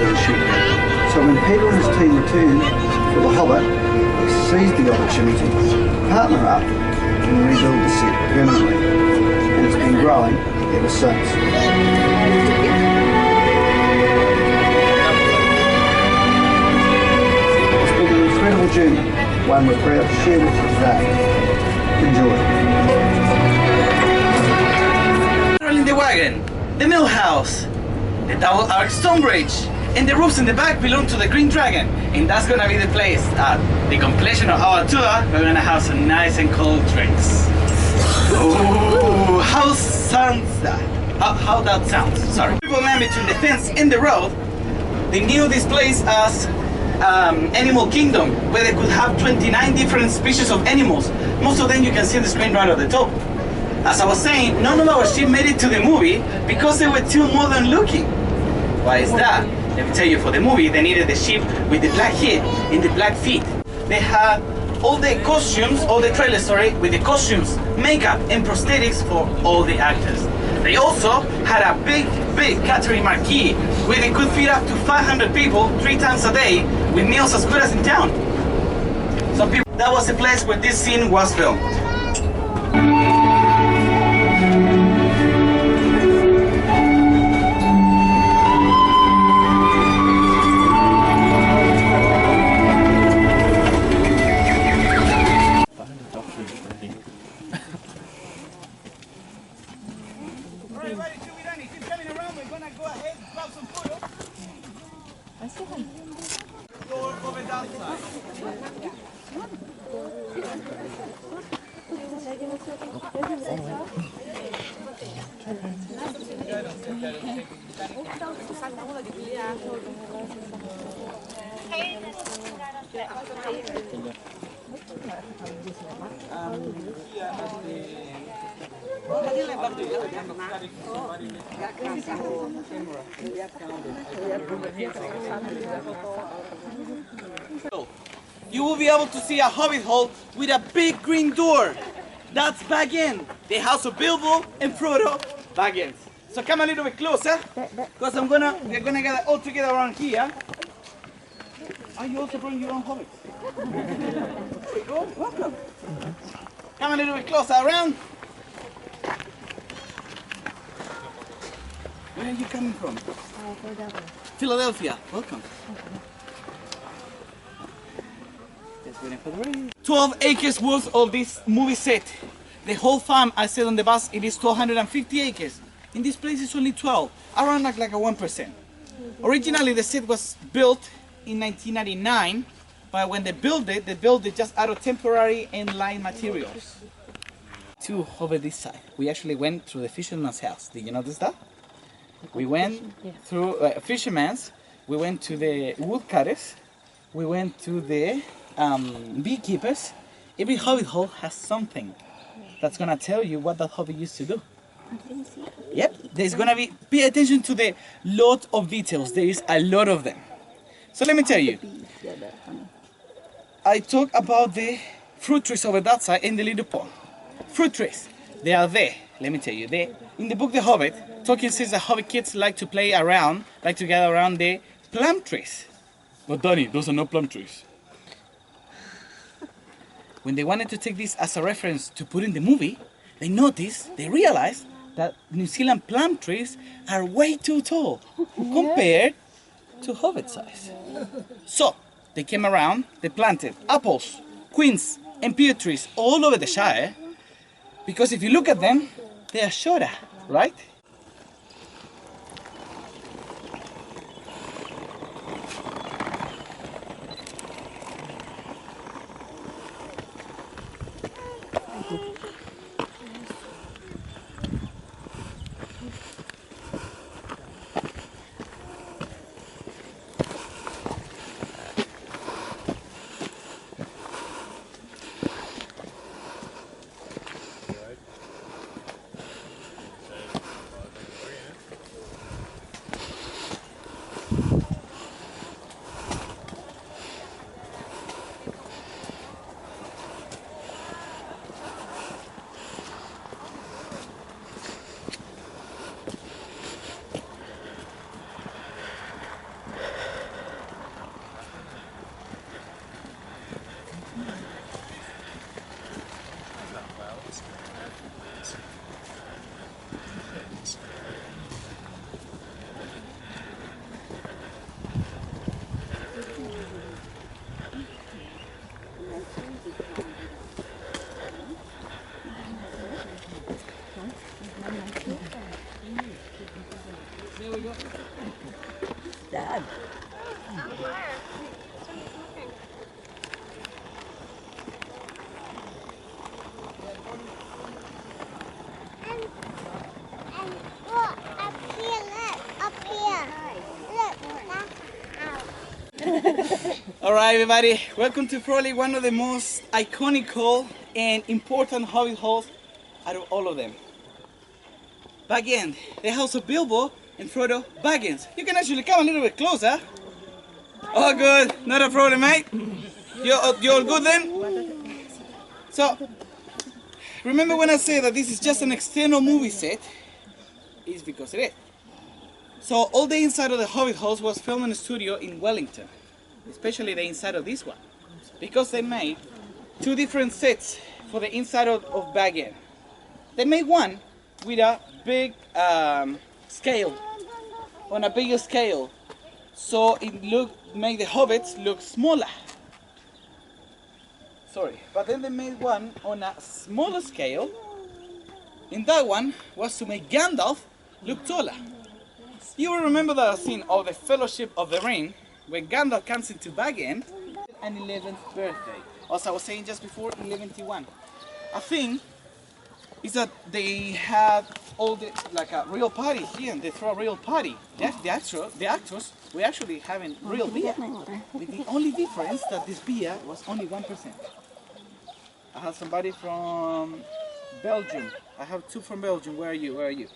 of the ship. So when Peter and his team returned for the Hobbit, they seized the opportunity to partner up and rebuild the set permanently. And it's been growing ever since. It's been an incredible journey, one we're proud to share with you today. Enjoy. In the wagon, the mill house, the double arch stone bridge, and the roofs in the back belong to the Green Dragon, and that's gonna be the place at the completion of our tour. We're gonna have some nice and cold drinks. Ooh, how sounds that? How that sounds? Sorry. People land between the fence and the road. They knew this place as Animal Kingdom, where they could have 29 different species of animals. Most of them you can see on the screen right at the top. As I was saying, none of our ships made it to the movie because they were too modern looking. Why is that? Let me tell you, for the movie they needed the ship with the black head and the black feet. They had all the costumes, all the trailers, sorry, with the costumes, makeup and prosthetics for all the actors. They also had a big catering marquee where they could feed up to 500 people 3 times a day with meals as good as in town. Some people, that was the place where this scene was filmed. You will be able to see a Hobbit hole with a big green door. That's Baggins, the house of Bilbo and Frodo Baggins. So come a little bit closer, because we're gonna get all together around here. Are you also bringing your own hobbits? There you go, welcome. Come a little bit closer around. Where are you coming from? Philadelphia. Philadelphia, welcome. 12 acres worth of this movie set. The whole farm, I said on the bus, it is 250 acres. In this place it's only 12, around like a 1%. Originally the set was built in 1999, but when they built it just out of temporary and line materials. To over this side, we actually went through the fisherman's house. Did you notice that? We went through fisherman's, we went to the woodcutters, we went to the beekeepers. Every hobbit hole has something that's gonna tell you what that hobbit used to do. Yep, there's gonna be, pay attention to the lot of details. There is a lot of them. So let me tell you, I talk about the fruit trees over that side in the little pond. Fruit trees, they are there. Let me tell you, in the book The Hobbit, Tolkien says that Hobbit kids like to play around, like to gather around the plum trees. But Danny, those are not plum trees. When they wanted to take this as a reference to put in the movie, they realized that New Zealand plum trees are way too tall compared to Hobbit size. So they came around, they planted apples, quince and pear trees all over the Shire, because if you look at them, they are shorter, right? bad. And look, up here, look, up here. Look, that's a house. Alright everybody, welcome to probably one of the most iconic hall and important Hobbit halls out of all of them. Back-end, the house of Bilbo and Frodo Baggins. You can actually come a little bit closer. All good, not a problem, mate. You all good then? So, remember when I said that this is just an external movie set? It's because it is. So all the inside of the Hobbit halls was filmed in a studio in Wellington, especially the inside of this one, because they made two different sets for the inside of Bag End. They made one with a big scale, on a bigger scale, so it made the hobbits look smaller. Sorry, but then they made one on a smaller scale, and that one was to make Gandalf look taller. You will remember that scene of the Fellowship of the Ring, when Gandalf comes into Bag End, an 11th birthday. As I was saying just before, 11th. I think is that they had all the, like a real party here, and they throw a real party. The actors were actually having real beer. With the only difference that this beer was only 1%. I have somebody from Belgium. I have two from Belgium. Where are you? Where are you?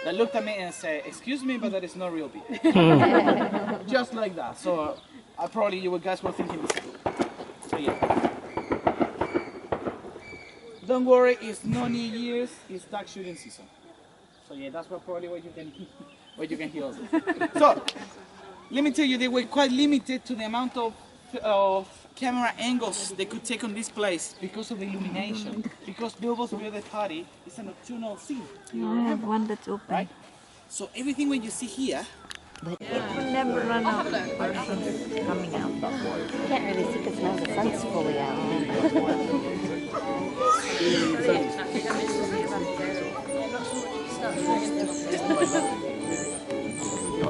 They looked at me and said, "Excuse me, but that is not real beer." Just like that. So probably you guys were thinking the same. So yeah. Don't worry, it's no New Year's, it's duck shooting season. So yeah, that's probably what you can hear also. So, let me tell you, they were quite limited to the amount of camera angles they could take on this place because of the illumination. Because Bilbo's birthday party is a nocturnal scene. I have one that's open. Right? So everything when you see here, But it will never run out of person coming out. You can't really see because now the sun's fully out.